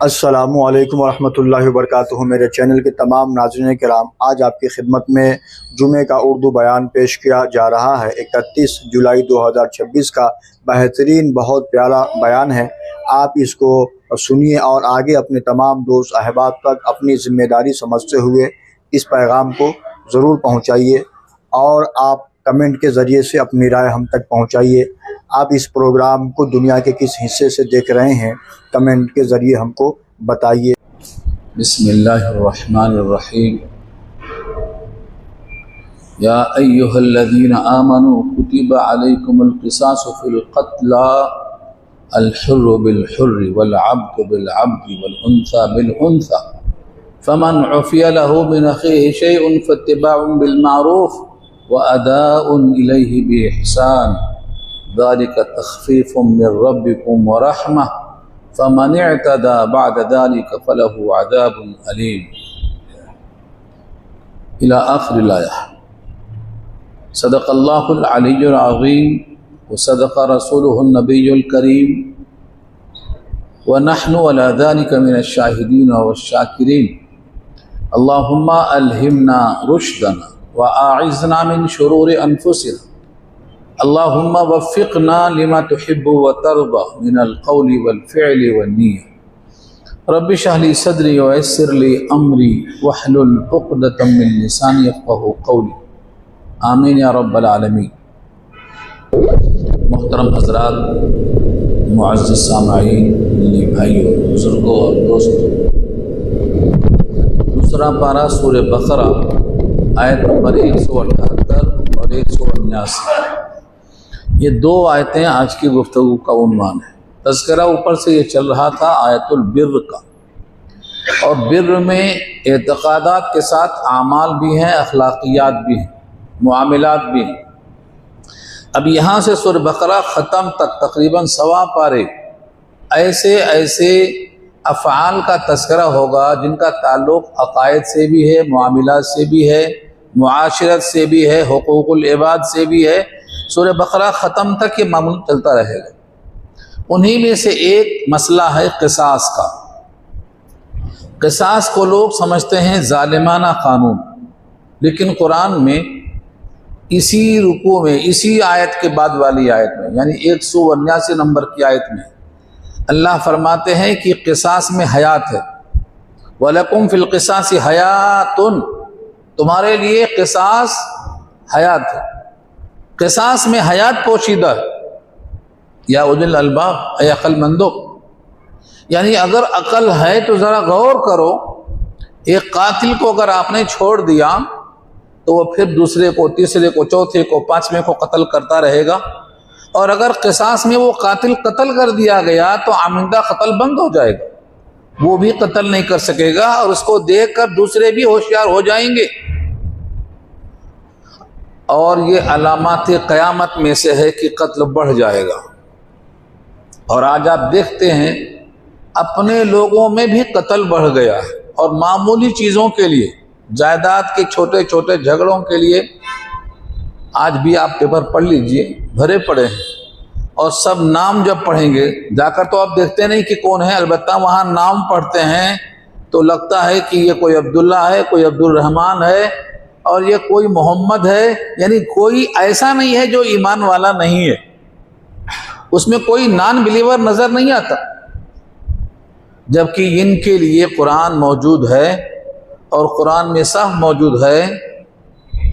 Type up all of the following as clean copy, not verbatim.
अस्सलामु अलैकुम वरहमतुल्लाहि वबरकातुहू। मेरे चैनल के तमाम नाज़रीन किराम, आज आपकी खिदमत में जुमे का उर्दू बयान पेश किया जा रहा है। 31 जुलाई 2026 का बेहतरीन बहुत प्यारा बयान है। आप इसको सुनिए और आगे अपने तमाम दोस्त अहबाब तक अपनी ज़िम्मेदारी समझते हुए इस पैगाम को ज़रूर पहुँचाइए और आप कमेंट के ज़रिए से अपनी राय हम तक पहुँचाइए। आप इस प्रोग्राम को दुनिया के किस हिस्से से देख रहे हैं, कमेंट के ज़रिए हमको बताइए। बिस्मिल्लाहिर्रहमानिर्रहीम। या अय्युहल्लज़ीना आमनू कुतिबा अलैकुमुल क़िसासु फ़िल क़त्ला अल-हुर्रु बिल-हुर्रि वल-अब्दु बिल-अब्दि वल-उन्सा बिल-उन्सा फ़मन उफ़िया लहू मिन अख़ीहि शैउन फ़त्तिबाउन बिल-मारूफ़ व अदाउन इलैहि बि-इहसान ज़ालिका तख़फ़ीफ़ुम मिन रब्बिकुम व रहमह फ़मन इअतदा बअद ज़ालिका फ़लहु अज़ाबुन अलीम इला आख़िरिल आया। सदक़ल्लाहुल अलिय्युल अज़ीम व सदक़ रसूलुहुन नबियुल करीम व नहनु अला ज़ालिका मिनश शाहिदीन वश-शाकिरीन। अल्लाहुम्मा अल्हिमना रुश्दना व आइज़ना मिन शुरूरि अनफुसिना। अल्लाहुम्मा वफ़्फ़िक़ना लिमा तुहिब्बु व तर्दा मिनल क़ौलि वल फ़िअलि वन निय्यह। रब्बि इश्रह ली सदरी व यस्सिर ली अमरी वहलुल उक़दतम मिन लिसानी यफ़क़हू क़ौली। आमीन या रब्बल आलमीन। मोहतरम हज़रात, मुअज़्ज़ज़ सामईन, दिली भाइयों, बुज़ुर्गों और दोस्तों, दूसरा पारा सूरह बक़रा आयत नंबर 178 और 179। ये दो आयतें आज की गुफ्तगू का उन्वान है। तज़किरा ऊपर से ये चल रहा था आयतुल बिर्र का, और बिर्र में एतक़ादात के साथ आमाल भी हैं, अखलाक़ियात भी हैं, मुआमिलात भी हैं। अब यहाँ से सूरह बक़रा ख़त्म तक तकरीबन 1.25 पारे ऐसे ऐसे अफ़आल का तज़किरा होगा जिनका ताल्लुक़ अक़ायद से भी है, मुआमिलात से भी है, मुआशरत से भी है, हुकूकुल इबाद से भी है। सूरह बक़रा ख़त्म तक ये मामूल चलता रहेगा। उन्हीं में से एक मसला है क़िसास का। क़िसास को लोग समझते हैं ज़ालिमाना क़ानून, लेकिन कुरान में इसी रुकू में, इसी आयत के बाद वाली आयत में, यानी 179 नंबर की आयत में अल्लाह फरमाते हैं कि क़िसास में हयात है। वलकुम फ़िल क़िसासि हयातुन, तुम्हारे लिए क़िसास हयात है। क़िसास में हयात पोशीदा है। या उलिल अलबाब, ऐ अक़लमंदो, यानी अगर अकल है तो ज़रा गौर करो। एक कातिल को अगर आपने छोड़ दिया तो वो फिर दूसरे को, तीसरे को, चौथे को, पाँचवें को कत्ल करता रहेगा। और अगर क़िसास में वो कातिल कत्ल कर दिया गया तो आमिंदा कत्ल बंद हो जाएगा, वो भी कत्ल नहीं कर सकेगा और उसको देख कर दूसरे भी होशियार हो जाएंगे। और ये अलामात क़यामत में से है कि कत्ल बढ़ जाएगा। और आज आप देखते हैं अपने लोगों में भी कत्ल बढ़ गया है, और मामूली चीज़ों के लिए, जायदाद के छोटे छोटे झगड़ों के लिए आज भी आप पेपर पढ़ लीजिए, भरे पड़े हैं। और सब नाम जब पढ़ेंगे जाकर तो आप देखते नहीं कि कौन है, अलबत्ता वहाँ नाम पढ़ते हैं तो लगता है कि ये कोई अब्दुल्ला है, कोई अब्दुल रहमान है और ये कोई मोहम्मद है। यानी कोई ऐसा नहीं है जो ईमान वाला नहीं है, उसमें कोई नॉन बिलीवर नज़र नहीं आता। जबकि इनके लिए कुरान मौजूद है, और कुरान में साफ मौजूद है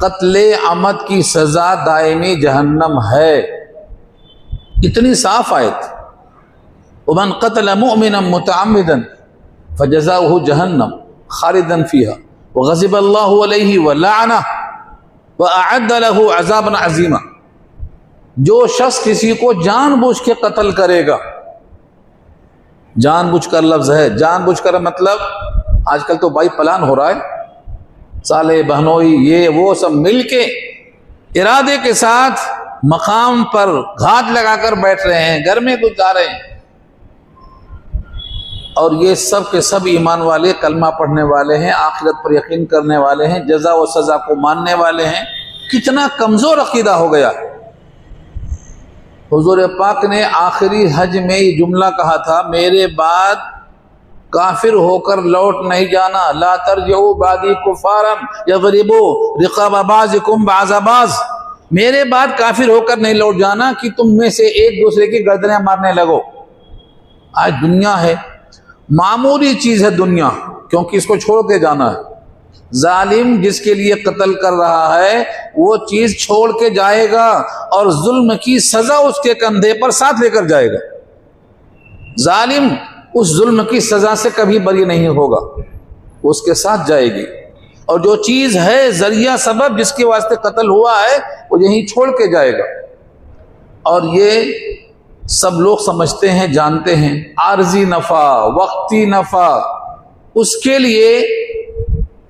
कत्ले अमद की सज़ा दायमी जहन्नम है। इतनी साफ आयत। वमन क़तल मुअमिनन मुतअम्मिदन फ़जज़ाउहु जहन्नम ख़ालिदन फ़ीहा व ग़ज़िब अल्लाहु अलैहि व लअनहु व अअद्द लहु अज़ाबन अज़ीमा। जो शख्स किसी को जानबूझ के कत्ल करेगा, जानबूझकर लफ्ज़ है, जानबूझकर मतलब आजकल तो भाई प्लान हो रहा है, साले बहनोई ये वो सब मिलके इरादे के साथ मकाम पर घात लगाकर बैठ रहे हैं, घर में घुस जा रहे हैं। और ये सब के सब ईमान वाले, कलमा पढ़ने वाले हैं, आखिरत पर यकीन करने वाले हैं, जज़ा व सज़ा को मानने वाले हैं। कितना कमज़ोर अकीदा हो गया। हुजूर पाक ने आखिरी हज में ये जुमला कहा था, मेरे बाद काफिर होकर लौट नहीं जाना। ला तरजिऊ बादी कुफारन यज़रिबू रिक़ाब बाज़िकुम बाज़ा बाज़, मेरे बाद काफिर होकर नहीं लौट जाना कि तुम में से एक दूसरे की गर्दनें मारने लगो। आज दुनिया है, मामूली चीज है दुनिया, क्योंकि इसको छोड़ के जाना है। जालिम जिसके लिए कत्ल कर रहा है वो चीज छोड़ के जाएगा और जुल्म की सजा उसके कंधे पर साथ लेकर जाएगा। जालिम उस जुल्म की सजा से कभी बरी नहीं होगा, उसके साथ जाएगी। और जो चीज है जरिया सबब जिसके वास्ते कत्ल हुआ है वो यहीं छोड़ के जाएगा। और ये सब लोग समझते हैं, जानते हैं, आर्जी नफा, वक्ती नफा, उसके लिए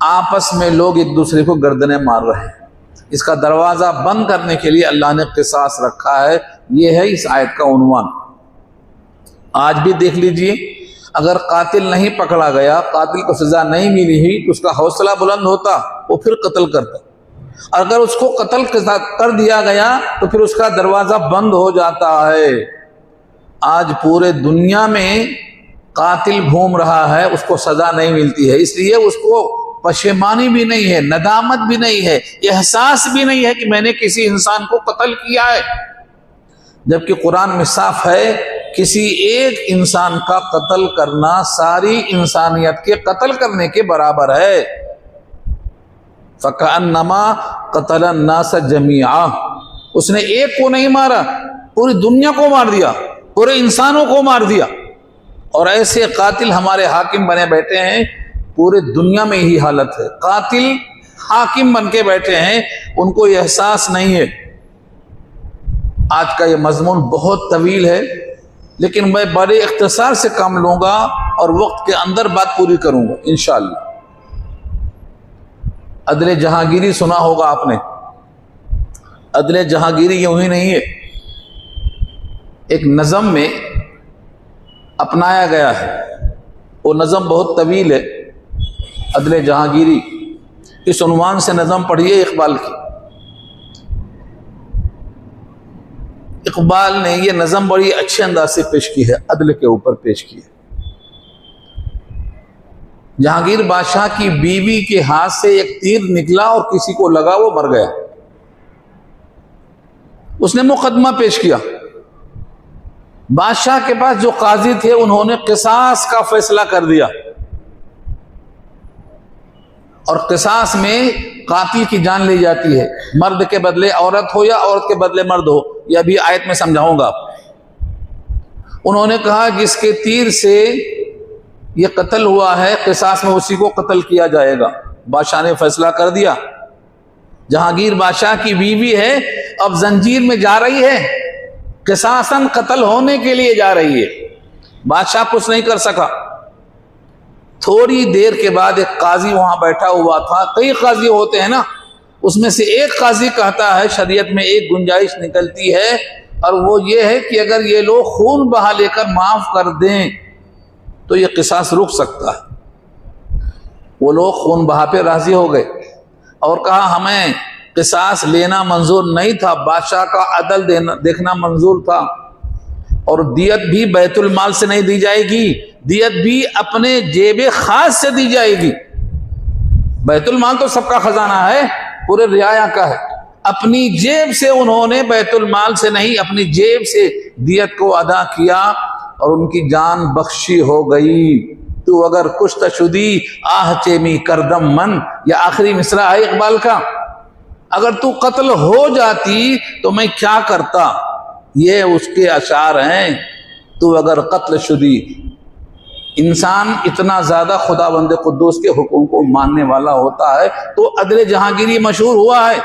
आपस में लोग एक दूसरे को गर्दनें मार रहे हैं। इसका दरवाजा बंद करने के लिए अल्लाह ने किसास रखा है। यह है इस आयत का उन्वान। आज भी देख लीजिए, अगर कातिल नहीं पकड़ा गया, कातिल को सजा नहीं मिली हुई तो उसका हौसला बुलंद होता, वो फिर कत्ल करता। अगर उसको कत्ल कर दिया गया तो फिर उसका दरवाजा बंद हो जाता है। आज पूरे दुनिया में कातिल घूम रहा है, उसको सजा नहीं मिलती है, इसलिए उसको पशेमानी भी नहीं है, नदामत भी नहीं है, एहसास भी नहीं है कि मैंने किसी इंसान को कत्ल किया है। जबकि कुरान में साफ है, किसी एक इंसान का कत्ल करना सारी इंसानियत के कत्ल करने के बराबर है। फ़कअन्नमा क़तलन नास जमीआ, उसने एक को नहीं मारा, पूरी दुनिया को मार दिया, पूरे इंसानों को मार दिया। और ऐसे कातिल हमारे हाकिम बने बैठे हैं, पूरे दुनिया में ही हालत है। कातिल हाकिम बन के बैठे हैं, उनको एहसास नहीं है। आज का ये मजमून बहुत तवील है, लेकिन मैं बड़े इख्तिसार से काम लूंगा और वक्त के अंदर बात पूरी करूंगा इंशाअल्लाह। अदले जहांगीरी सुना होगा आपने। अदले जहांगीरी यूं ही नहीं है, एक नज़म में अपनाया गया है। वो नज़म बहुत तवील है, अदले जहांगीरी। इस उन्वान से नज़म पढ़िए इकबाल की। इकबाल ने ये नज़म बड़ी अच्छे अंदाज से पेश की है, अदल के ऊपर पेश की है। जहांगीर बादशाह की बीवी के हाथ से एक तीर निकला और किसी को लगा, वो मर गया। उसने मुकदमा पेश किया। बादशाह के पास जो काजी थे उन्होंने किसास का फैसला कर दिया, और किसास में कातिल की जान ली जाती है, मर्द के बदले औरत हो या औरत के बदले मर्द हो। यह भी आयत में समझाऊंगा। उन्होंने कहा जिसके तीर से यह कत्ल हुआ है, किसास में उसी को कत्ल किया जाएगा। बादशाह ने फैसला कर दिया। जहांगीर बादशाह की बीवी है, अब जंजीर में जा रही है, किसासन कत्ल होने के लिए जा रही है। बादशाह कुछ नहीं कर सका। थोड़ी देर के बाद एक काजी वहां बैठा हुआ था। कई काजी होते हैं ना, उसमें से एक काजी कहता है, शरीयत में एक गुंजाइश निकलती है, और वो ये है कि अगर ये लोग खून बहा लेकर माफ कर दें तो ये किसास रुक सकता है। वो लोग खून बहा पे राजी हो गए और कहा हमें किसास लेना मंजूर नहीं था, बादशाह का अदल देखना मंजूर था, और दियत भी बैतुल माल से नहीं दी जाएगी, दियत भी अपने जेब खास से दी जाएगी। बैतुल माल तो सबका खजाना है, पूरे रियाया का है। अपनी जेब से उन्होंने, बैतुल माल से नहीं, अपनी जेब से दियत को अदा किया और उनकी जान बख्शी हो गई। तू अगर कुछ तशुदी आह चेमी करदम मन, यह आखिरी मिसरा है इकबाल का। अगर तू कत्ल हो जाती तो मैं क्या करता, ये उसके अशार हैं। तू अगर कत्ल शुदी, इंसान इतना ज्यादा खुदाबंद कुद्दूस के हुक्म को मानने वाला होता है तो अदले जहांगीरी मशहूर हुआ है।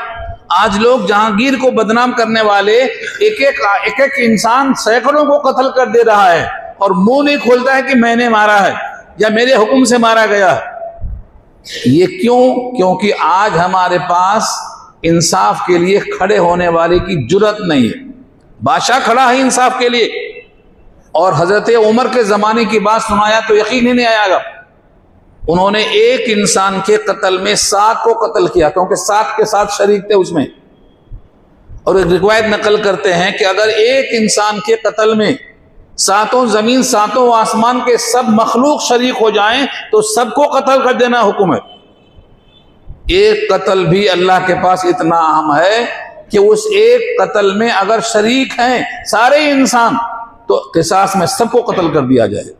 आज लोग जहांगीर को बदनाम करने वाले एक एक इंसान सैकड़ों को कत्ल कर दे रहा है और मुंह नहीं खोलता है कि मैंने मारा है या मेरे हुक्म से मारा गया है। ये क्यों? क्योंकि आज हमारे पास इंसाफ के लिए खड़े होने वाले की जुर्रत नहीं है। बादशाह खड़ा है इंसाफ के लिए, और हजरत उमर के जमाने की बात सुनाया तो यकीन ही नहीं आएगा। उन्होंने एक इंसान के कत्ल में 7 को कत्ल किया, क्योंकि 7 के साथ शरीक थे उसमें। और एक रिवायत नकल करते हैं कि अगर एक इंसान के कत्ल में सातों जमीन सातों आसमान के सब मखलूक शरीक हो जाएं तो सबको कत्ल कर देना हुक्म है। एक कत्ल भी अल्लाह के पास इतना अहम है कि उस एक कत्ल में अगर शरीक हैं सारे इंसान तो किसास में सबको कत्ल कर दिया जाए।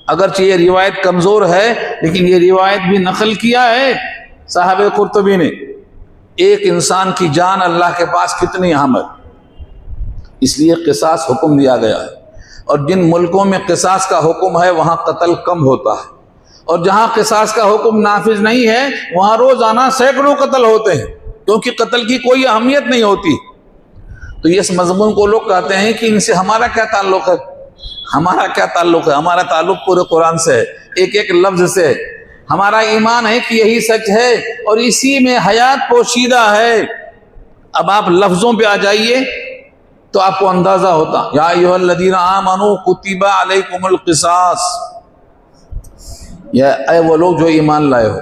अगरचे ये रिवायत कमजोर है लेकिन ये रिवायत भी नकल किया है साहब कुर्तुबी ने। एक इंसान की जान अल्लाह के पास कितनी अहम है, इसलिए किसास हुक्म दिया गया है। और जिन मुल्कों में किसास का हुक्म है वहां कत्ल कम होता है, और जहां किसास का हुक्म नाफिज नहीं है वहां रोजाना सैकड़ों कत्ल होते हैं, क्योंकि कत्ल की कोई अहमियत नहीं होती। तो इस मजमून को लोग कहते हैं कि इनसे हमारा क्या ताल्लुक है। हमारा क्या ताल्लुक है? हमारा ताल्लुक पूरे कुरान से है, एक एक लफ्ज से। हमारा ईमान है कि यही सच है और इसी में हयात पोशीदा है। अब आप लफ्जों पे आ जाइए तो आपको अंदाजा होता। या अय्युहल्लज़ीना आमनू कुतिबा अलैकुमुल क़िसास, या ऐ वो लोग जो ईमान लाए हो,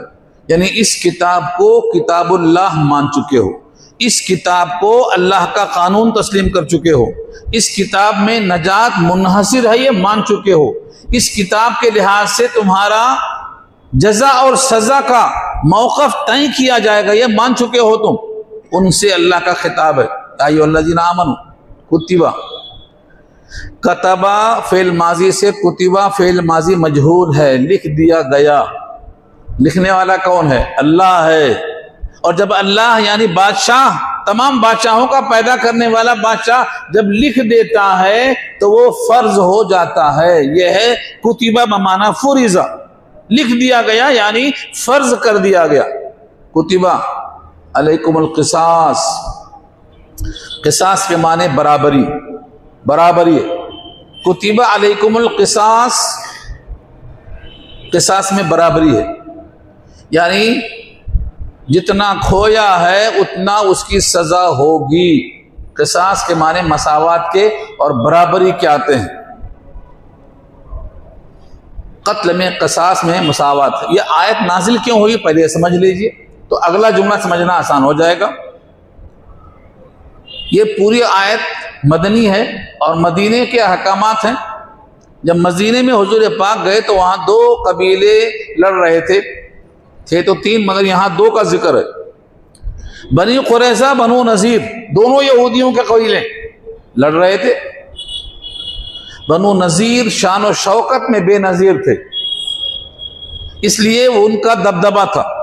यानी इस किताब को किताबुल्लाह मान चुके हो, इस किताब को अल्लाह का कानून तस्लीम कर चुके हो, इस किताब में नजात मुनहसिर है ये मान चुके हो, इस किताब के लिहाज से तुम्हारा जजा और सजा का मौक़िफ़ तय किया जाएगा ये मान चुके हो तुम। उनसे अल्लाह का खिताब है। अय्युहल्लज़ीना आमनू कुतिबा, कतबा फेल माजी से कुतिबा फेल माजी मजहूल है, लिख दिया गया। लिखने वाला कौन है? अल्लाह है। और जब अल्लाह यानी बादशाह, तमाम बादशाहों का पैदा करने वाला बादशाह जब लिख देता है तो वो फर्ज हो जाता है। यह है कुतिबा बमाना फुरिजा, लिख दिया गया यानी फर्ज कर दिया गया। कुतिबा अलैकुमुल क़िसास, क़िसास के माने बराबरी, बराबरी है। कुतिबा अलैकुमुल क़िसास, क़िसास में बराबरी है, यानी जितना खोया है उतना उसकी सजा होगी। क़िसास के माने मसावात के और बराबरी के आते हैं। कत्ल में क़िसास में मसावात है। यह आयत नाजिल क्यों हुई पहले समझ लीजिए, तो अगला जुमला समझना आसान हो जाएगा। ये पूरी आयत मदनी है और मदीने के अहकामात हैं। जब मदीने में हुजूर पाक गए तो वहाँ दो कबीले लड़ रहे थे तो तीन, मगर यहाँ दो का जिक्र है। बनी कुरैज़ा बनु नज़ीर, दोनों यहूदियों के कबीले लड़ रहे थे। बनु नज़ीर शान और शौकत में बेनज़ीर थे, इसलिए उनका दबदबा था।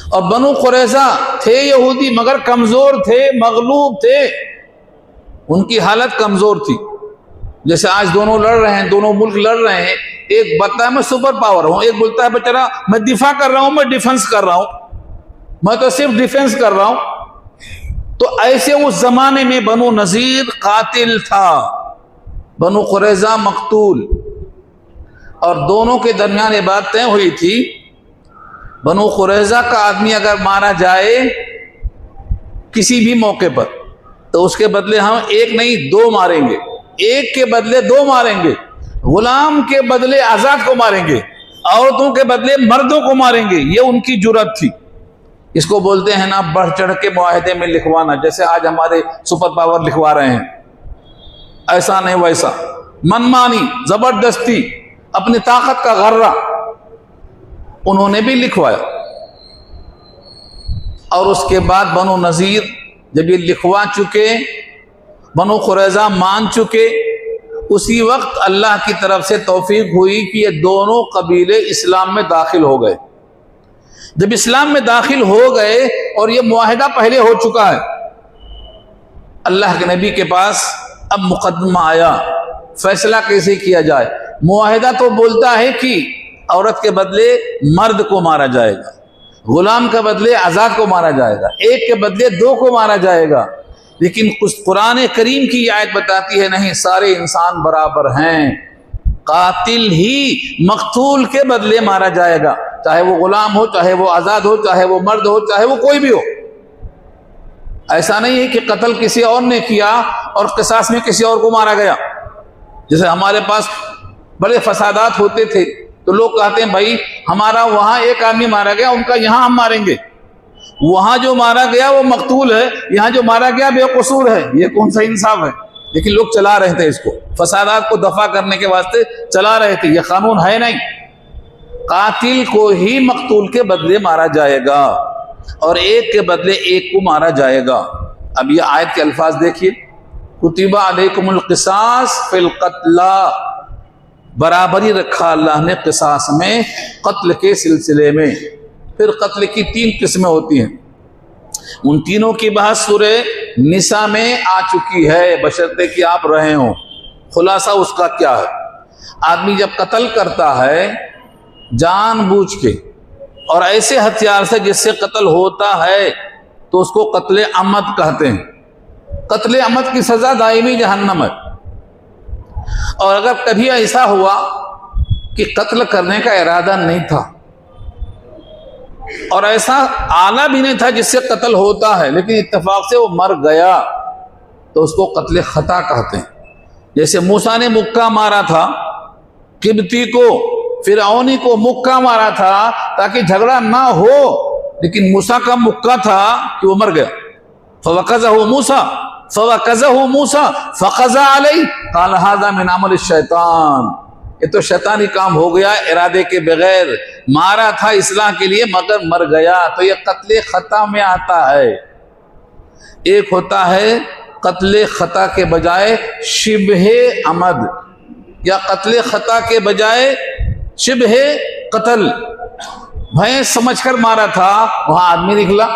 और बनु कुरैज़ा थे यहूदी मगर कमजोर थे, मगलूब थे, उनकी हालत कमजोर थी। जैसे आज दोनों लड़ रहे हैं, दोनों मुल्क लड़ रहे हैं, एक बताता है मैं सुपर पावर हूं, एक बोलता है बेचारा मैं दिफा कर रहा हूं, मैं डिफेंस कर रहा हूं, मैं तो सिर्फ डिफेंस कर रहा हूं। तो ऐसे उस जमाने में बनु नज़ीर कातिल था, बनु कुरैज़ा मकतूल, और दोनों के दरमियान ये बात तय हुई थी बनु कुरैज़ा का आदमी अगर मारा जाए किसी भी मौके पर तो उसके बदले हम एक नहीं दो मारेंगे, एक के बदले दो मारेंगे, गुलाम के बदले आजाद को मारेंगे, औरतों के बदले मर्दों को मारेंगे। ये उनकी जुर्रत थी। इसको बोलते हैं ना बढ़ चढ़ के मुआहदे में लिखवाना, जैसे आज हमारे सुपर पावर लिखवा रहे हैं। ऐसा नहीं वैसा, मनमानी, जबरदस्ती, अपनी ताकत का गर्रा उन्होंने भी लिखवाया। और उसके बाद बनु नज़ीर जब ये लिखवा चुके, बनु कुरैज़ा मान चुके, उसी वक्त अल्लाह की तरफ से तौफीक हुई कि ये दोनों कबीले इस्लाम में दाखिल हो गए। जब इस्लाम में दाखिल हो गए और ये मुआहिदा पहले हो चुका है, अल्लाह के नबी के पास अब मुकदमा आया, फैसला कैसे किया जाए। मुआहिदा तो बोलता है कि औरत के बदले मर्द को मारा जाएगा, गुलाम के बदले आजाद को मारा जाएगा, एक के बदले दो को मारा जाएगा। लेकिन कुछ कुरान करीम की आयत बताती है नहीं, सारे इंसान बराबर हैं, कातिल ही मकतूल के बदले मारा जाएगा, चाहे वो गुलाम हो, चाहे वो आजाद हो, चाहे वो मर्द हो, चाहे वो कोई भी हो। ऐसा नहीं है कि कत्ल किसी और ने किया और क़िसास में किसी और को मारा गया। जैसे हमारे पास बड़े फसादात होते थे तो लोग कहते हैं भाई हमारा वहां एक आदमी मारा गया, उनका यहां हम मारेंगे, वहां जो मारा गया वो मकतूल है, यहां जो मारा गया बेकसूर है। ये कौन सा इंसाफ है? लेकिन लोग चला रहे थे इसको, फसादात को दफा करने के वास्ते चला रहे थे। यह कानून है नहीं। कातिल को ही मकतूल के बदले मारा जाएगा और एक के बदले एक को मारा जाएगा। अब यह आयत के अल्फाज देखिए, कुतिबा अलैकुमुल क़िसास फिल क़त्ला, बराबरी रखा अल्लाह ने क़िसास में, कत्ल के सिलसिले में। फिर कत्ल की 3 किस्में होती हैं, उन तीनों की बहस सूरे निसा में आ चुकी है, बशर्ते कि आप रहे हो। खुलासा उसका क्या है? आदमी जब कत्ल करता है जानबूझ के और ऐसे हथियार से जिससे कत्ल होता है तो उसको कत्ले अमद कहते हैं। कत्ले अमद की सजा दायमी जहन्नम है। और अगर कभी ऐसा हुआ कि कत्ल करने का इरादा नहीं था और ऐसा आला भी नहीं था जिससे कत्ल होता है, लेकिन इत्तेफाक से वो मर गया, तो उसको कत्ले खता कहते हैं। जैसे मूसा ने मुक्का मारा था किब्ती को, फिरौनी को मुक्का मारा था ताकि झगड़ा ना हो, लेकिन मूसा का मुक्का था कि वो मर गया। फवक़ज़हु मूसा फ़क़ज़ा अलैहि क़ाल हाज़ा मिन अमल शैतान, ये तो शैतानी काम हो गया, इरादे के बगैर मारा था इस्लाह के लिए मगर मर गया। तो ये कत्ले खता में आता है। एक होता है कत्ले खता के बजाय शिब्हे अमद, या कत्ले खता के बजाय शिब्हे कत्ल, भय समझकर मारा था, वहां आदमी निकला,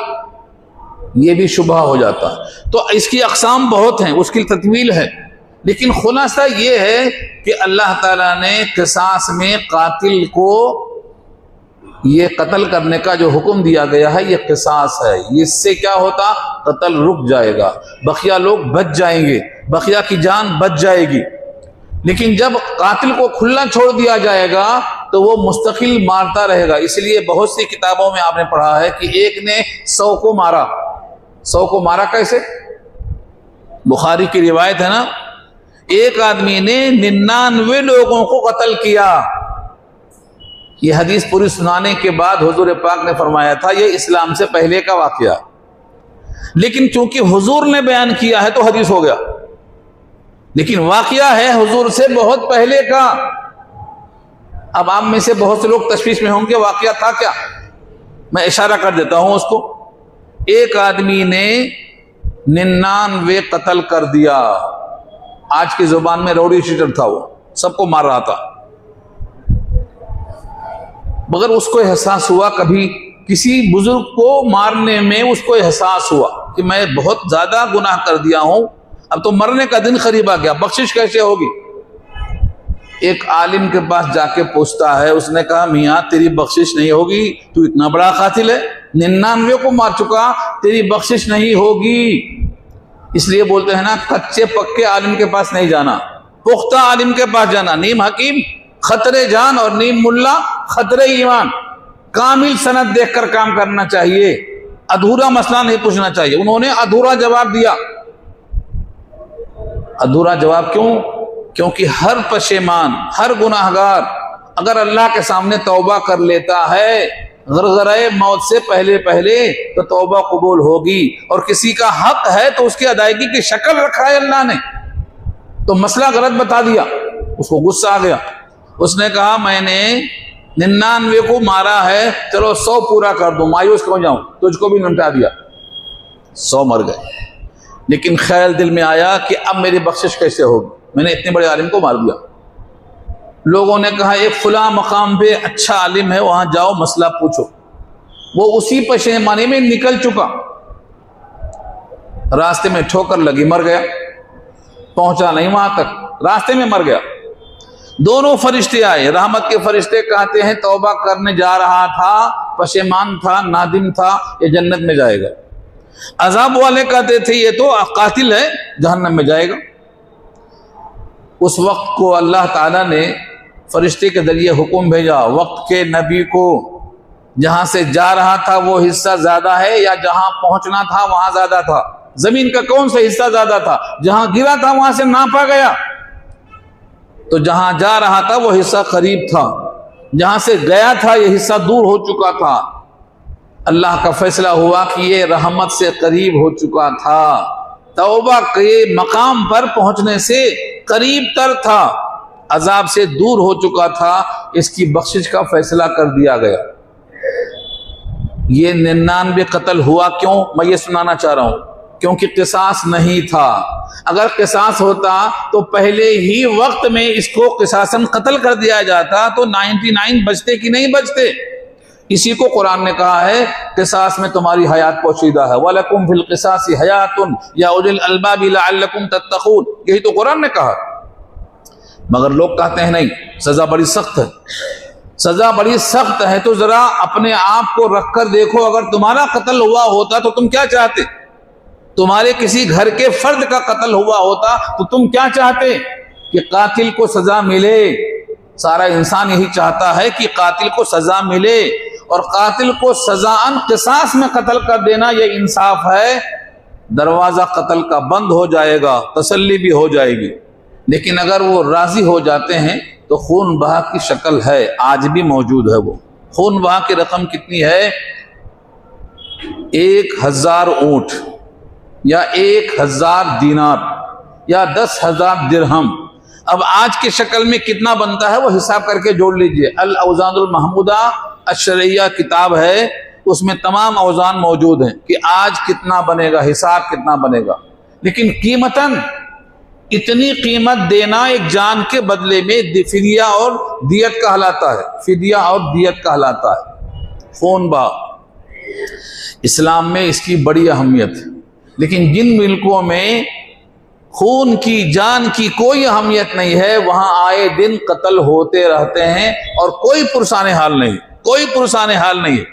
ये भी शुबह हो जाता। तो इसकी अक़साम बहुत हैं, उसकी तत्वील है, लेकिन खुलासा ये है कि अल्लाह ताला ने क़िसास में कातिल को ये कत्ल करने का जो हुक्म दिया गया है, ये क़िसास है। इससे क्या होता? कत्ल रुक जाएगा, बखिया लोग बच जाएंगे, बखिया की जान बच जाएगी। लेकिन जब कातिल को खुला छोड़ दिया जाएगा तो वो मुस्तकिल मारता रहेगा। इसलिए बहुत सी किताबों में आपने पढ़ा है कि एक ने 100 को मारा। 100 को मारा कैसे? बुखारी की रिवायत है ना, एक आदमी ने 99 लोगों को कत्ल किया। ये हदीस पूरी सुनाने के बाद हुजूर पाक ने फरमाया था ये इस्लाम से पहले का वाकया, लेकिन चूंकि हुजूर ने बयान किया है तो हदीस हो गया, लेकिन वाकया है हुजूर से बहुत पहले का। अब आप में से बहुत से लोग तशवीश में होंगे वाकया था क्या, मैं इशारा कर देता हूं उसको। एक आदमी ने 99 कत्ल कर दिया। आज की जुबान में रौडी शीटर था, वो सबको मार रहा था, मगर उसको एहसास हुआ, कभी किसी बुजुर्ग को मारने में उसको एहसास हुआ कि मैं बहुत ज्यादा गुनाह कर दिया हूं, अब तो मरने का दिन करीब आ गया, बख्शिश कैसे होगी। एक आलिम के पास जाके पूछता है, उसने कहा मियाँ तेरी बख्शिश नहीं होगी, तू इतना बड़ा कातिल है, 99 को मार चुका, तेरी बख्शिश नहीं होगी। इसलिए बोलते हैं ना, कच्चे पक्के आलिम के पास नहीं जाना, पुख्ता आलिम के पास जाना। नीम हकीम खतरे जान और नीम मुल्ला खतरे ईमान। कामिल सनद देखकर काम करना चाहिए, अधूरा मसला नहीं पूछना चाहिए। उन्होंने अधूरा जवाब दिया। अधूरा जवाब क्यों? क्योंकि हर पशेमान, हर गुनाहगार अगर अल्लाह के सामने तौबा कर लेता है गरगरे मौत से पहले पहले, तो तौबा कबूल होगी। और किसी का हक है तो उसकी अदायगी की शक्ल रखा है अल्लाह ने, तो मसला गलत बता दिया, उसको गुस्सा आ गया। उसने कहा मैंने 99 को मारा है, चलो 100 पूरा कर दो, मायूस क्यों जाऊं, तुझको भी निपटा दिया, 100 मर गए। लेकिन ख्याल दिल में आया कि अब मेरी बख्शिश कैसे होगी, मैंने इतने बड़े आलिम को मार दिया। लोगों ने कहा एक फुला मकाम पे अच्छा आलिम है, वहां जाओ मसला पूछो। वो उसी पशेमानी में निकल चुका, रास्ते में ठोकर लगी, मर गया, पहुंचा नहीं वहां तक, रास्ते में मर गया। दोनों फरिश्ते आए, रहमत के फरिश्ते कहते हैं तौबा करने जा रहा था, पशेमान था, नादिम था, ये जन्नत में जाएगा। अजाब वाले कहते थे ये तो कातिल है, जहन्नम में जाएगा। उस वक्त को अल्लाह ताला ने फरिश्ते के जरिए हुक्म भेजा, वक्त के नबी को, जहां से जा रहा था वो हिस्सा ज्यादा है या जहां पहुंचना था वहां ज्यादा था? जमीन का कौन सा हिस्सा ज्यादा था? जहां गिरा था वहां से नापा गया, तो जहां जा रहा था वो हिस्सा करीब था, जहां से गया था ये हिस्सा दूर हो चुका था। अल्लाह का फैसला हुआ कि ये रहमत से करीब हो चुका था, तौबा के मकाम पर पहुंचने से करीब तर था, अजाब से दूर हो चुका था, इसकी बख्शिश का फैसला कर दिया गया। ये 99 कत्ल हुआ क्यों, मैं ये सुनाना चाह रहा हूं, क्योंकि किसास नहीं था। अगर किसास होता तो पहले ही वक्त में इसको किसासन कत्ल कर दिया जाता तो 99 बचते कि नहीं बचते। इसी को कुरान ने कहा है किसास में तुम्हारी हयात पोशीदा है, वलकुम फिल किसासी हयातुन या उलिल अलबाबि लअल्लकुम तत्तकून, यही तो कुरान ने कहा। मगर लोग कहते हैं नहीं, सजा बड़ी सख्त है, सजा बड़ी सख्त है। तो जरा अपने आप को रखकर देखो, अगर तुम्हारा कत्ल हुआ होता तो तुम क्या चाहते, तुम्हारे किसी घर के फर्द का कत्ल हुआ होता तो तुम क्या चाहते कि कातिल को सजा मिले। सारा इंसान यही चाहता है कि कातिल को सजा मिले, और कातिल को सजाअन किसास में कत्ल कर देना ये इंसाफ है। दरवाजा कत्ल का बंद हो जाएगा, तसल्ली भी हो जाएगी। लेकिन अगर वो राजी हो जाते हैं तो खून बहा की शक्ल है, आज भी मौजूद है। वो खून बहा की रकम कितनी है, 1000 ऊंट या 1000 दीनार या 10,000 दिरहम। अब आज की शक्ल में कितना बनता है वो हिसाब करके जोड़ लीजिए। अल औज़ानुल महमूदा अशरिया किताब है, उसमें तमाम औज़ान मौजूद हैं कि आज कितना बनेगा, हिसाब कितना बनेगा। लेकिन कीमतन इतनी कीमत देना एक जान के बदले में फिदिया और दियत कहलाता है, फिदिया और दियत कहलाता है। खून बहा इस्लाम में इसकी बड़ी अहमियत है। लेकिन जिन मुल्कों में खून की जान की कोई अहमियत नहीं है, वहां आए दिन कत्ल होते रहते हैं और कोई पुरसाने हाल नहीं, कोई पुरसाने हाल नहीं है।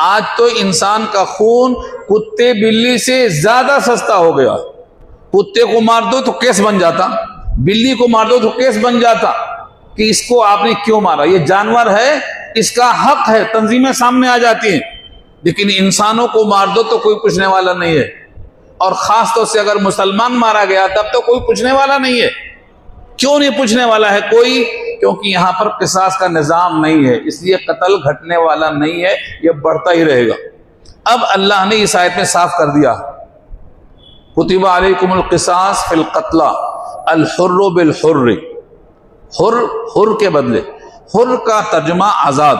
आज तो इंसान का खून कुत्ते बिल्ली से ज्यादा सस्ता हो गया। कुत्ते को मार दो तो केस बन जाता, बिल्ली को मार दो तो केस बन जाता कि इसको आपने क्यों मारा, ये जानवर है, इसका हक है, तंजीमें सामने आ जाती हैं। लेकिन इंसानों को मार दो तो कोई पूछने वाला नहीं है, और खास तौर से अगर मुसलमान मारा गया तब तो कोई पूछने वाला नहीं है। क्यों नहीं पूछने वाला है कोई, क्योंकि यहां पर किसास का निजाम नहीं है, इसलिए कत्ल घटने वाला नहीं है, यह बढ़ता ही रहेगा। अब अल्लाह ने इस आयत में साफ कर दिया, कुतिबा अलैकुमुल क़िसास फिल क़त्ला अल हुर्रु बिल हुर्रि, हुर हुर के बदले, हुर का तर्जुमा आजाद,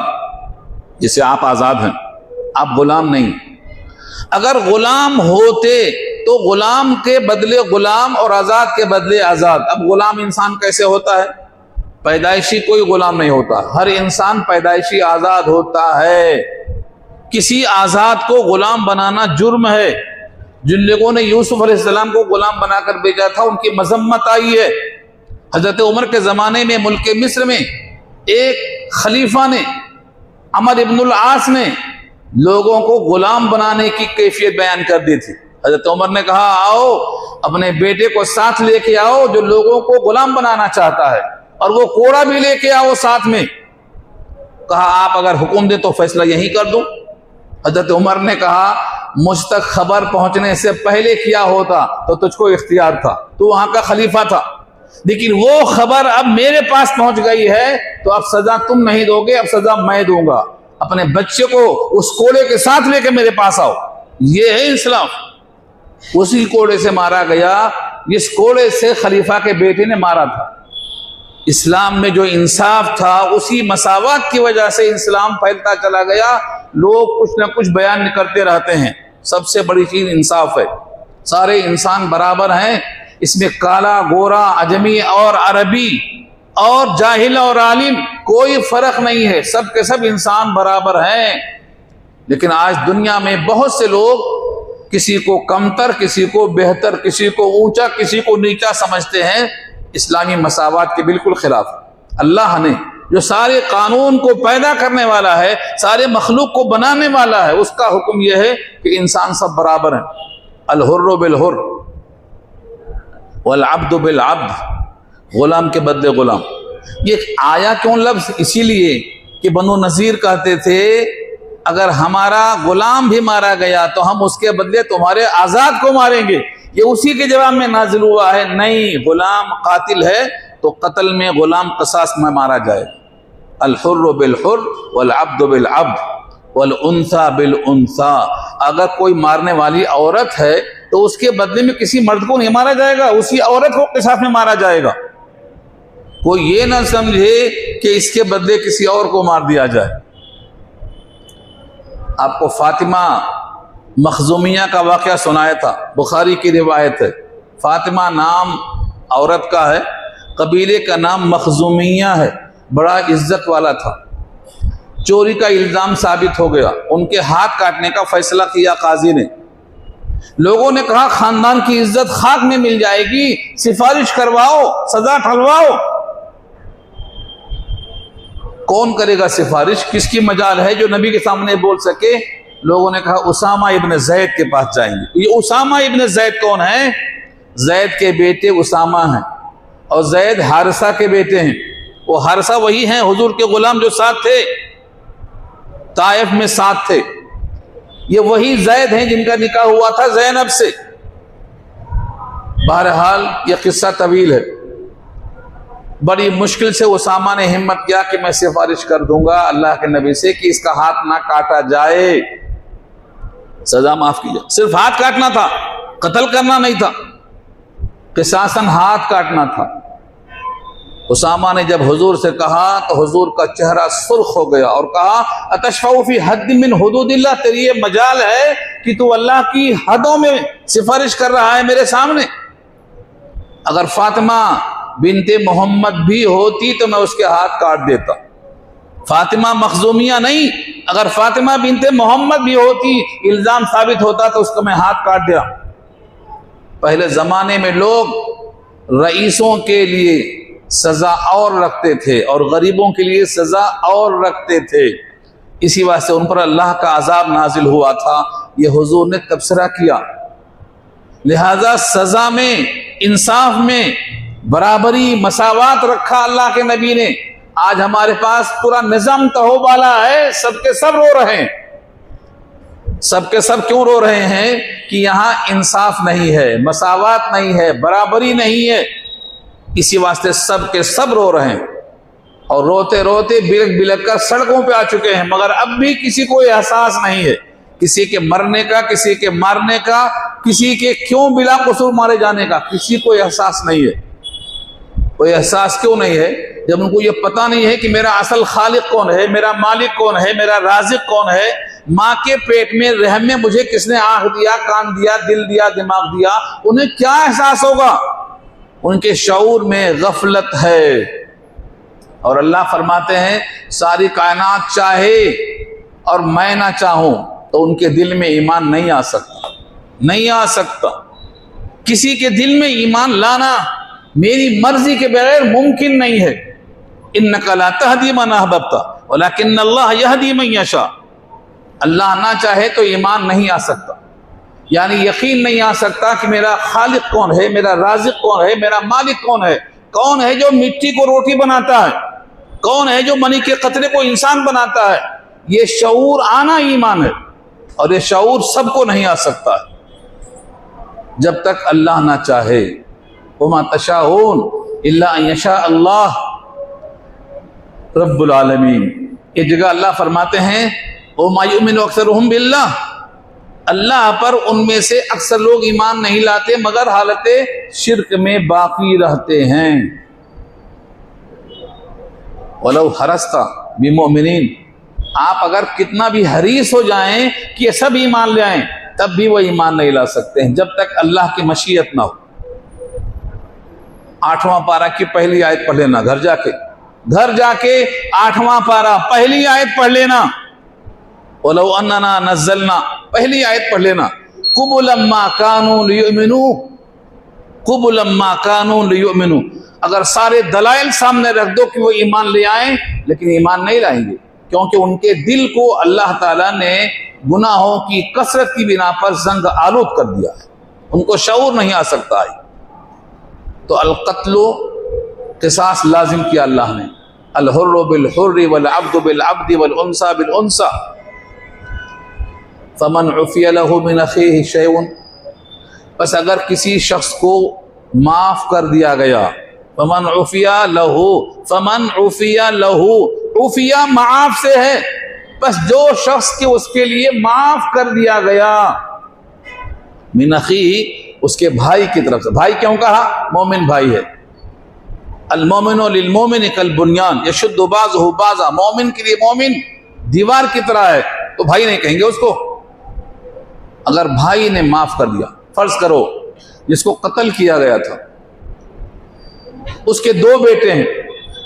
जिसे आप आजाद हैं, आप गुलाम नहीं। अगर गुलाम होते तो गुलाम के बदले गुलाम और आजाद के बदले आजाद। अब गुलाम इंसान कैसे होता है, पैदाइशी कोई गुलाम नहीं होता, हर इंसान पैदाइशी आजाद होता है। किसी आजाद को गुलाम बनाना जुर्म है। जिन लोगों ने यूसुफ अलैहिस्सलाम को गुलाम बनाकर भेजा था उनकी मजम्मत आई है। हजरत उमर के जमाने में मुल्क मिस्र में एक खलीफा ने, अमर इब्नुल आस ने लोगों को गुलाम बनाने की कैफियत बयान कर दी थी। हजरत उमर ने कहा आओ अपने बेटे को साथ लेके आओ जो लोगों को गुलाम बनाना चाहता है, और वो कोड़ा भी लेके आओ साथ में। कहा आप अगर हुक्म दे तो फैसला यही कर दूं। हजरत उमर ने कहा मुझ तक खबर पहुंचने से पहले किया होता तो तुझको इख्तियार था, तू वहां का खलीफा था, लेकिन वो खबर अब मेरे पास पहुंच गई है तो अब सजा तुम नहीं दोगे, अब सजा मैं दूंगा। अपने बच्चे को उस कोड़े के साथ लेके मेरे पास आओ। ये है इंसाफ। उसी कोड़े से मारा गया जिस कोड़े से खलीफा के बेटे ने मारा था। इस्लाम में जो इंसाफ था उसी मसावत की वजह से इस्लाम फैलता चला गया। लोग कुछ ना कुछ बयान करते रहते हैं, सबसे बड़ी चीज इंसाफ है। सारे इंसान बराबर हैं, इसमें काला गोरा अजमी और अरबी और जाहिल और आलिम कोई फर्क नहीं है, सब के सब इंसान बराबर हैं। लेकिन आज दुनिया में बहुत से लोग किसी को कमतर, किसी को बेहतर, किसी को ऊंचा, किसी को नीचा समझते हैं। इस्लामी मसावत के बिल्कुल खिलाफ। अल्लाह ने जो सारे कानून को पैदा करने वाला है, सारे मखलूक को बनाने वाला है, उसका हुक्म यह है कि इंसान सब बराबर हैं। अल हुर्रु बिल हुर्र वल अब्दु बिल अब्द, गुलाम के बदले गुलाम। ये आया क्यों लफ्ज, इसीलिए कि बनु नज़ीर कहते थे अगर हमारा गुलाम भी मारा गया तो हम उसके बदले तुम्हारे आजाद को मारेंगे। ये उसी के जवाब में नाजिल हुआ है, नहीं गुलाम कातिल है तो कत्ल में गुलाम क़िसास में मारा जाए। अल हुर्रु बिल हुर्र वल अब्दु बिल अब्द वल उन्सा बिल उन्सा। अगर कोई मारने वाली औरत है तो उसके बदले में किसी मर्द को नहीं मारा जाएगा, उसी औरत को किसास में मारा जाएगा। कोई ये ना समझे कि इसके बदले किसी और को मार दिया जाए। आपको फातिमा मखजूमिया का वाक़या सुनाया था, बुखारी की रिवायत है। फातिमा नाम औरत का है, कबीले का नाम मखजूमिया है, बड़ा इज्जत वाला था। चोरी का इल्ज़ाम साबित हो गया, उनके हाथ काटने का फैसला किया काजी ने। लोगों ने कहा खानदान की इज्जत खाक में मिल जाएगी, सिफारिश करवाओ, सजा ठलवाओ। कौन करेगा सिफारिश, किसकी मजाल है जो नबी के सामने बोल सके। लोगों ने कहा उसामा इब्न जैद के पास जाएंगे। ये उसामा इब्न जैद कौन है? जैद के बेटे उसामा हैं और जैद हारिसा के बेटे हैं। वो हारिसा वही हैं हुजूर के गुलाम जो साथ थे, ताइफ में साथ थे। ये वही जैद हैं जिनका निकाह हुआ था ज़ैनब से। बहरहाल ये किस्सा तवील है। बड़ी मुश्किल से उसामा ने हिम्मत किया कि मैं सिफारिश कर दूंगा अल्लाह के नबी से कि इसका हाथ ना काटा जाए, सजा माफ की जाए। सिर्फ हाथ काटना था, कत्ल करना नहीं था, किसासन हाथ काटना था। उसामा ने जब हुजूर से कहा तो हुजूर का चेहरा सुर्ख हो गया और कहा अतशफ़उ फी हद मिन हुदूदिल्लाह, तेरी ये मजाल है कि तू अल्लाह की हदों में सिफारिश कर रहा है मेरे सामने। अगर फातिमा बिनते मोहम्मद भी होती तो मैं उसके हाथ काट देता। फातिमा मखजूमिया नहीं, अगर फातिमा बिनते मोहम्मद भी होती, इल्जाम साबित होता तो उसको मैं हाथ काट दिया। पहले जमाने में लोग रईसों के लिए सजा और रखते थे और गरीबों के लिए सजा और रखते थे। इसी वास्ते उन पर अल्लाह का अजाब नाजिल हुआ था। ये हुजूर ने तबसरा किया। लिहाजा सजा में, इंसाफ में बराबरी, मसावात रखा अल्लाह के नबी ने। आज हमारे पास पूरा निजाम तहोबाला है, सबके सब रो रहे हैं। सबके सब क्यों रो रहे हैं? कि यहां इंसाफ नहीं है, मसावात नहीं है, बराबरी नहीं है। इसी वास्ते सब के सब रो रहे हैं और रोते रोते बिलक बिलक कर सड़कों पे आ चुके हैं। मगर अब भी किसी को एहसास नहीं है, किसी के मरने का, किसी के मारने का, किसी के क्यों बिला कसूर मारे जाने का किसी को एहसास नहीं है। कोई एहसास क्यों नहीं है? जब उनको ये पता नहीं है कि मेरा असल खालिक कौन है, मेरा मालिक कौन है, मेरा राजिक कौन है। माँ के पेट में रहम में मुझे किसने आंख दिया, कान दिया, दिल दिया, दिमाग दिया, उन्हें क्या एहसास होगा? उनके शऊर में गफलत है। और अल्लाह फरमाते हैं सारी कायनात चाहे और मैं ना चाहूं तो उनके दिल में ईमान नहीं आ सकता, नहीं आ सकता। किसी के दिल में ईमान लाना मेरी मर्जी के बगैर मुमकिन नहीं है। इन्नका ला तहदी मन अहबब्ता वलाकिन्नल्लाह यहदी मन यशा। अल्लाह ना चाहे तो ईमान नहीं आ सकता, यानी यकीन नहीं आ सकता कि मेरा खालिक कौन है, मेरा राजिक कौन है, मेरा मालिक कौन है। कौन है जो मिट्टी को रोटी बनाता है, कौन है जो मनी के कतरे को इंसान बनाता है। ये शऊर आना ईमान है और ये शऊर सबको नहीं आ सकता जब तक अल्लाह ना चाहे। वमा तशाऊन इल्ला अन यशा अल्लाह रब्बुल आलमीन। ये जगह अल्लाह फरमाते हैं वमा युमिनु अक्सरुहुम बिल्लाह, अल्लाह पर उनमें से अक्सर लोग ईमान नहीं लाते मगर हालते शिर्क में बाकी रहते हैं। वलौ हरस्ता बिमुमिनीन, आप अगर कितना भी हरीस हो जाएं कि ये सब ईमान ले आएं तब भी वो ईमान नहीं ला सकते हैं जब तक अल्लाह की मशीयत ना हो। 8वां पारा की पहली आयत पढ़ लेना, घर जाके 8वां पारा पहली आयत पढ़ लेना। वलौ अन्ना नज़्ज़लना, पहली आयत पढ़ लेना। कुबुलम्मा कानू लियुमिनू, कुबुलम्मा कानू लियुमिनू। अगर सारे दलाइल सामने रख दो कि वो ईमान ले आए, लेकिन ईमान नहीं लाएंगे क्योंकि उनके दिल को अल्लाह ताला ने गुनाहों की कसरत की बिना पर जंग आलूद कर दिया है, उनको शऊर नहीं आ सकता है। तो अल-क़त्ल क़िसास लाजिम किया अल्लाह ने। अल-हुर्रु बिल-हुर्रि वल-अब्दु बिल-अब्दि वल-उन्सा बिल-उन्सा फमन उफ़िया लहु मिन अख़ीहि शैउन। बस अगर किसी शख्स को माफ़ कर दिया गया, फमन उफ़िया लहु, फमन उफ़िया लहु, उफ़िया माफ़ से है, बस जो शख्स के उसके लिए माफ़ कर दिया गया। मिन अखीही, उसके भाई की तरफ से। भाई क्यों कहा? मोमिन भाई है। अल मोमिनु लिल मोमिन कल बुनियान यशुद्दु बाज़ुहु बाज़ा, मोमिन के लिए मोमिन दीवार की तरह है, तो भाई नहीं कहेंगे उसको। अगर भाई ने माफ कर दिया, फर्ज करो जिसको कत्ल किया गया था, उसके 2 बेटे हैं,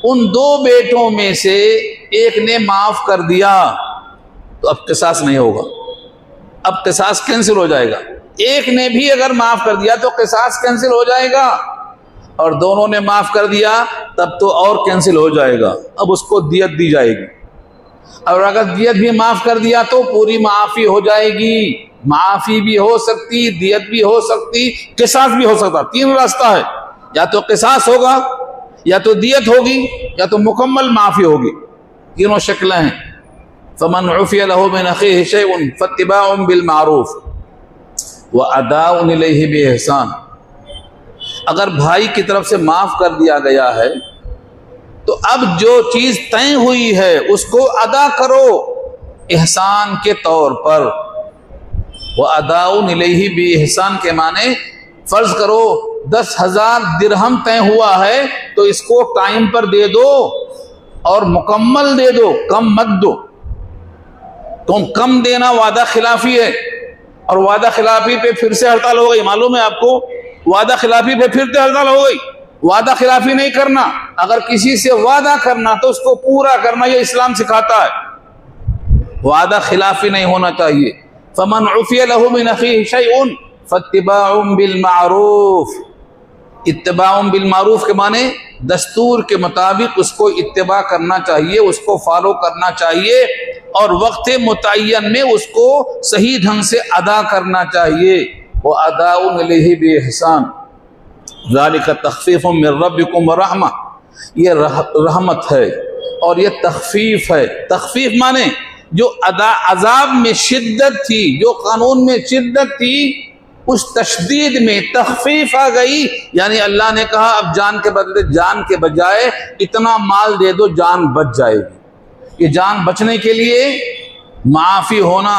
उन 2 बेटों में से एक ने माफ कर दिया, तो अब किसास नहीं होगा, अब किसास कैंसिल हो जाएगा। एक ने भी अगर माफ कर दिया तो किसास कैंसिल हो जाएगा, और दोनों ने माफ कर दिया तब तो और कैंसिल हो जाएगा। अब उसको दियत दी जाएगी, और अगर दियत भी माफ कर दिया तो पूरी माफी हो जाएगी। माफी भी हो सकती, दियत भी हो सकती, किसास भी हो सकता। 3 रास्ता है, या तो किसास होगा, या तो दियत होगी, या तो मुकम्मल माफी होगी। तीनों शक्लें हैं। फमन उफ़िया लहू मिन अख़ीही शैउन फत्तिबाउन बिल मारूफ व अदाउन इलैहि बिइहसान। अगर भाई की तरफ से माफ कर दिया गया है तो अब जो चीज तय हुई है उसको अदा करो एहसान के तौर पर। वह अदाउन इलैहि बिइहसान के माने, फर्ज करो 10,000 दिरहम तय हुआ है तो इसको टाइम पर दे दो और मुकम्मल दे दो, कम मत दो। तो कम देना वादा खिलाफी है, और वादा खिलाफी पे फिर से हड़ताल हो गई। मालूम है आपको, वादा खिलाफी पे फिर से हड़ताल हो गई। वादा खिलाफी नहीं करना, अगर किसी से वादा करना तो उसको पूरा करना, ये इस्लाम सिखाता है। वादा खिलाफी नहीं होना चाहिए। फमन उफ़िया लहू मिन अख़ीही शैउन फत्तिबाउन बिल मारूफ। इत्तिबाउन बिल मारूफ के माने दस्तूर के मुताबिक उसको इत्तिबा करना चाहिए, उसको फॉलो करना चाहिए, और वक्त मुतय्यन में उसको सही ढंग से अदा करना चाहिए। वो अदाउन इलैहि बिइहसान ज़ालिका तख़फ़ीफ़ुम मिन रब्बिकुम व रहमा। ये रहमत है और ये तख़फ़ीफ़ है। तख़फ़ीफ़ माने जो अज़ाब में शिद्दत थी, जो कानून में शिद्दत थी, उस तशदीद में तख़फ़ीफ़ आ गई। यानी अल्लाह ने कहा अब जान के बदले जान के बजाय इतना माल दे दो, जान बच जाएगी। ये जान बचने के लिए माफ़ी होना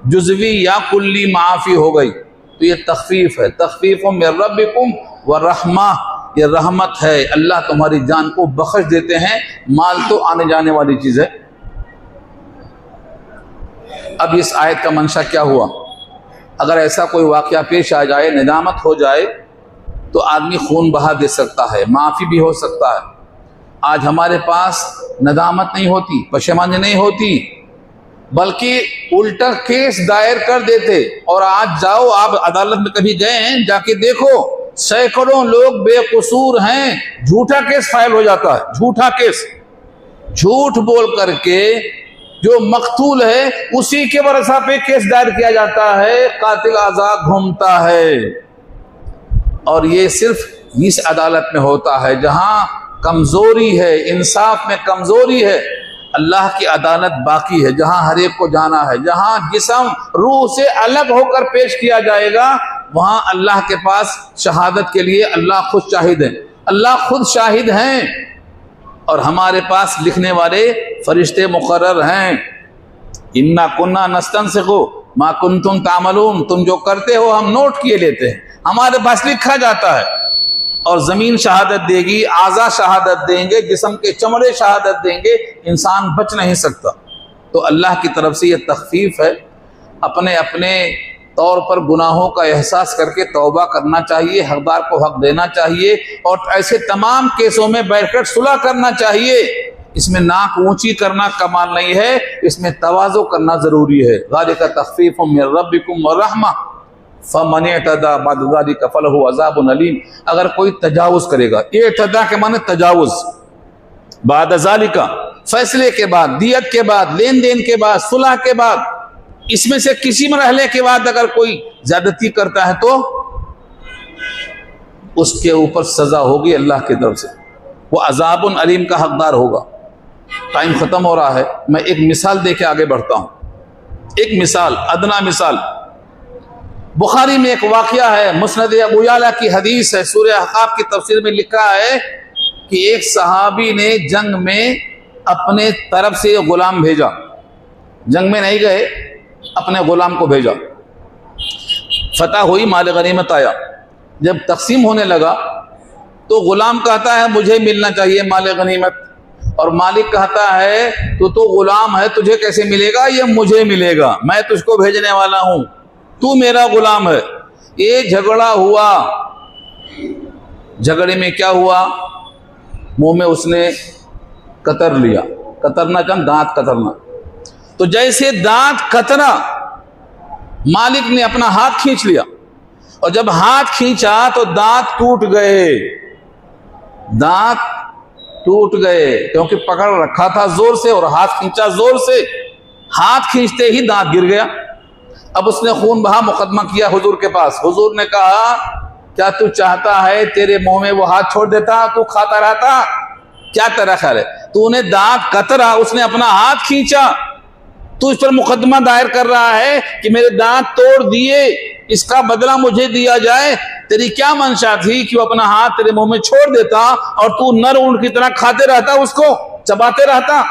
जुज़वी या कुल्ली माफ़ी हो गई, तो ये तख़फ़ीफ़ है। तख़फ़ीफ़ुम मिन रब्बिकुम व रहमा, ये रहमत है, अल्लाह तुम्हारी जान को बख्श देते हैं। माल तो आने जाने वाली चीज़ है। अब इस आयत का मंशा क्या हुआ? अगर ऐसा कोई वाक़या पेश आ जाए, निदामत हो जाए, तो आदमी खून बहा दे सकता है, माफ़ी भी हो सकता है। आज हमारे पास नदामत नहीं होती, पशेमानी नहीं होती, बल्कि उल्टा केस दायर कर देते। और आज जाओ, आप अदालत में कभी गए हैं, जाके देखो, सैकड़ों लोग बेकसूर हैं, झूठा केस फाइल हो जाता है। झूठा केस, झूठ बोल करके जो मकतूल है उसी के वरसा पे केस दायर किया जाता है, कातिल आजाद घूमता है। और ये सिर्फ इस अदालत में होता है जहां कमजोरी है, इंसाफ में कमजोरी है। अल्लाह की अदालत बाकी है, जहां हर एक को जाना है, जहां जिस्म रूह से अलग होकर पेश किया जाएगा, वहां अल्लाह के पास शहादत के लिए अल्लाह खुद शाहिद है। अल्लाह खुद शाहिद हैं, और हमारे पास लिखने वाले फरिश्ते मुकर्रर हैं। इन्ना कुन्ना नस्तनसिखु मा कुंतुम तामलून, तुम जो करते हो हम नोट किए लेते हैं, हमारे पास लिखा जाता है। और ज़मीन शहादत देगी, आज़ा शहादत देंगे, जिस्म के चमड़े शहादत देंगे, इंसान बच नहीं सकता। तो अल्लाह की तरफ से ये तख़फ़ीफ़ है। अपने अपने तौर पर गुनाहों का एहसास करके तौबा करना चाहिए, हकदार को हक देना चाहिए, और ऐसे तमाम केसों में बैठकर सुलह करना चाहिए। इसमें नाक ऊंची करना कमाल नहीं है, इसमें तवाज़ो करना ज़रूरी है। ज़ालिका तख़फ़ीफ़ुम मिन रब्बिकुम व रहमा फमन इअतदा बअद ज़ालिका फलहु अज़ाबुन अलीम। अगर कोई तजावुज़ करेगा, इअतदा के माने तजावुज़, बाद ज़ालिका फैसले के बाद, दियत के बाद, लेन देन के बाद, सुलह के बाद, इसमें से किसी मरहले के बाद अगर कोई ज्यादती करता है तो उसके ऊपर सजा होगी अल्लाह की तरफ से, वो अज़ाबुन अलीम का हकदार होगा। टाइम खत्म हो रहा है, मैं एक मिसाल देके आगे बढ़ता हूं। एक मिसाल, अदना मिसाल, बुखारी में एक वाक़या है, मुस्नद अबू याला की हदीस है। सूरह अहक़ाफ़ की तफसीर में लिखा है कि एक सहाबी ने जंग में अपने तरफ से गुलाम भेजा, जंग में नहीं गए, अपने गुलाम को भेजा। फतह हुई, माल गनीमत आया, जब तकसीम होने लगा तो गुलाम कहता है मुझे मिलना चाहिए माल गनीमत, और मालिक कहता है तो गुलाम है, तुझे कैसे मिलेगा, ये मुझे मिलेगा, मैं तुझको भेजने वाला हूं, तू मेरा गुलाम है। ये झगड़ा हुआ, झगड़े में क्या हुआ, मुंह में उसने कतर लिया, कतरना कम दांत कतरना, तो जैसे दांत कतरा मालिक ने अपना हाथ खींच लिया, और जब हाथ खींचा तो दांत टूट गए, दांत टूट गए, क्योंकि पकड़ रखा था जोर से और हाथ खींचा जोर से, हाथ खींचते ही दांत गिर गया। अब उसने खून बहा मुकदमा किया हुजूर के पास। हुजूर ने कहा क्या तू चाहता है तेरे मुंह में वो हाथ छोड़ देता, तू खाता रहता, क्या तेरा ख्याल है, तूने दांत कतरा, उसने अपना हाथ खींचा, तू इस पर मुकदमा दायर कर रहा है कि मेरे दांत तोड़ दिए, इसका बदला मुझे दिया जाए, तेरी क्या मंशा थी कि वो अपना हाथ तेरे मुंह में छोड़ देता और तू नर ऊंट की तरह खाते रहता, उसको चबाते रहता।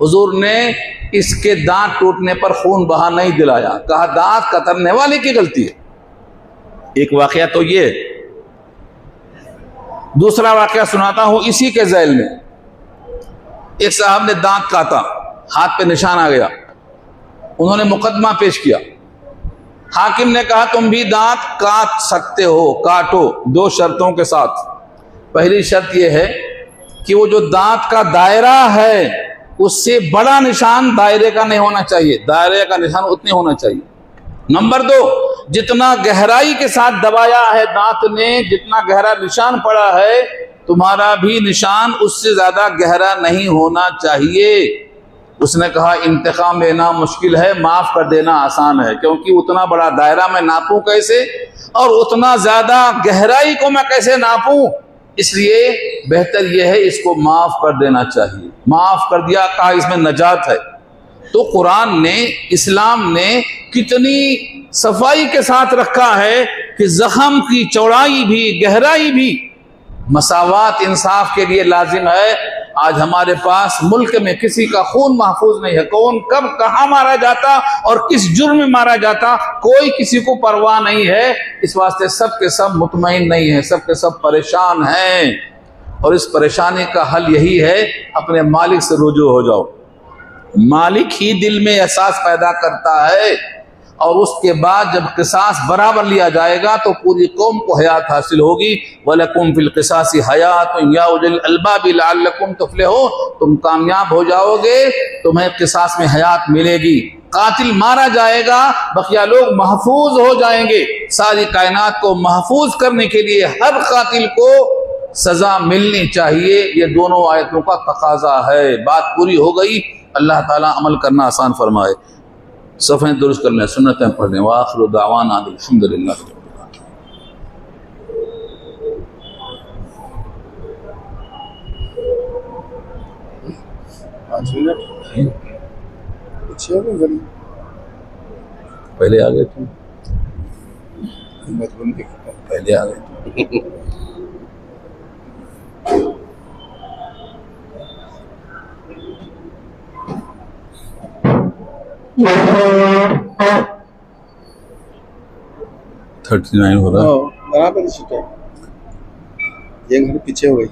हुजूर ने इसके दांत टूटने पर खून बहा नहीं दिलाया, कहा दांत कतरने वाले की गलती है। एक वाकया तो ये, दूसरा वाकया सुनाता हूं इसी के झैल में। एक साहब ने दांत काटा, हाथ पे निशान आ गया, उन्होंने मुकदमा पेश किया, हाकिम ने कहा तुम भी दांत काट सकते हो, काटो, दो शर्तों के साथ। पहली शर्त यह है कि वो जो दांत का दायरा है उससे बड़ा निशान दायरे का नहीं होना चाहिए, दायरे का निशान उतने होना चाहिए। नंबर 2, जितना गहराई के साथ दबाया है दांत ने, जितना गहरा निशान पड़ा है, तुम्हारा भी निशान उससे ज्यादा गहरा नहीं होना चाहिए। उसने कहा इंतकाम लेना मुश्किल है, माफ कर देना आसान है, क्योंकि उतना बड़ा दायरा मैं नापूं कैसे, और उतना ज्यादा गहराई को मैं कैसे नापूं, इसलिए बेहतर यह है इसको माफ कर देना चाहिए। माफ कर दिया, कहा इसमें नजात है। तो कुरान ने, इस्लाम ने कितनी सफाई के साथ रखा है कि जख्म की चौड़ाई भी गहराई भी मसावात इंसाफ के लिए लाजिम है। आज हमारे पास मुल्क में किसी का खून महफूज नहीं है, कौन कब कहाँ मारा जाता और किस जुर्म में मारा जाता, कोई किसी को परवाह नहीं है। इस वास्ते सब के सब मुतमईन नहीं है, सब के सब परेशान हैं, और इस परेशानी का हल यही है अपने मालिक से रुजू हो जाओ। मालिक ही दिल में एहसास पैदा करता है, और उसके बाद जब किसास बराबर लिया जाएगा तो पूरी कौम को हयात हासिल होगी। वलकुम फिल क़िसासी हयातुन या उलिल अलबाबि लअल्लकुम तुफ़्लिहून, तुम कामयाब हो जाओगे, तुम्हें किसास में हयात मिलेगी। कातिल मारा जाएगा, बकिया लोग महफूज हो जाएंगे। सारी कायनात को महफूज करने के लिए हर कातिल को सजा मिलनी चाहिए। ये दोनों आयतों का तकाजा है। बात पूरी हो गई। अल्लाह ताला अमल करना आसान फरमाए। सफ़ें दुरुस्त करने, सुन्नतें पढ़ने। वाखिरु दावाना अल्हम्दुलिल्लाह। 5 मिनट पीछे हो गए, पहले आ गए तुम, मजबून के पहले आ गए। थर्टी 39 हो रहा है, बराबर सीट है, ये घर पीछे हो गई,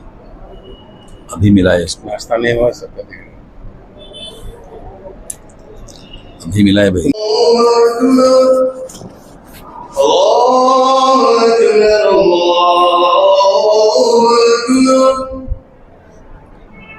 अभी मिला है इसको, नाश्ता नहीं हुआ सकता, अभी मिला है भाई।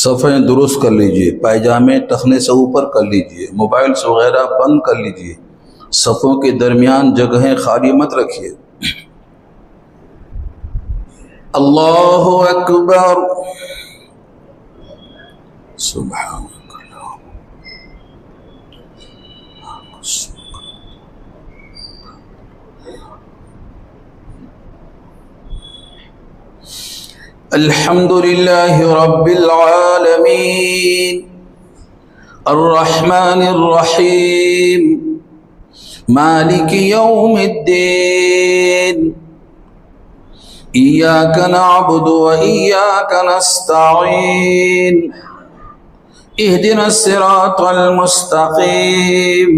सफ़ें दुरुस्त कर लीजिए, पायजामे टखने से ऊपर कर लीजिए, मोबाइल वगैरह बंद कर लीजिए, सफ़ों के दरमियान जगहें खाली मत रखिए। अल्लाहु अकबर। सुभान अल्हम्दुलिल्लाह रब्बिल आलमीन अर्रहमानिर रहीम मालिकी यौमिद्दीन इय्याका नअबुदु व इय्याका नस्तईन इहदिनस सिरातल मुस्तकीम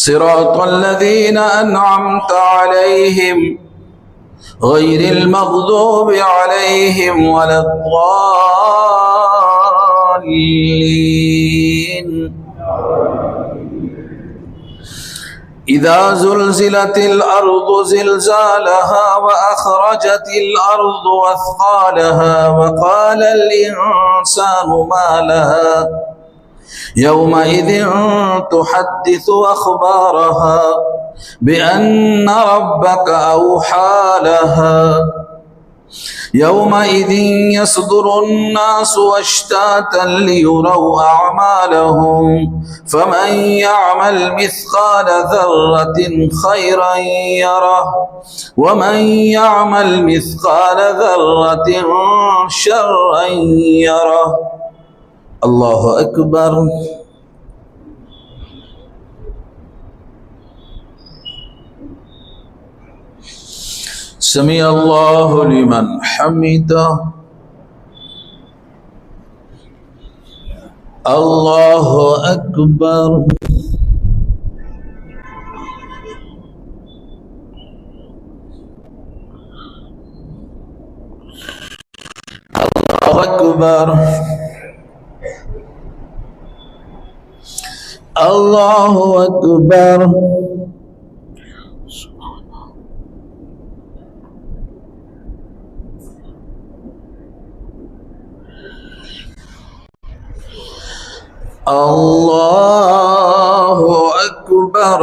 सिरातल लज़ीना अनअमता अलैहिम गैरिल मग़दूबि अलैहिम वलद्दाल्लीन। इज़ा ज़ुल्ज़िलतिल अर्ज़ु ज़िल्ज़ालहा व अख़रजतिल अर्ज़ु अथक़ालहा व क़ालल इंसानु मा लहा यौमइज़िन तुहद्दिसु अख़बारहा बिअन्न रब्बक औहा लहा यौमइज़िन यसदुरुन्नासु अश्तातन लियुरौ अअमालहुम फमन यअमल मिस्क़ाल ज़र्रतिन खैरन यरह वमन यअमल मिस्क़ाल ज़र्रतिन शर्रन यरह। अल्लाहु अकबर। समी अल्लाहु लिमन हमिदा। अल्लाहु अकबर। अल्लाहु अकबर। अल्लाहु अकबर। अल्लाहु अकबर।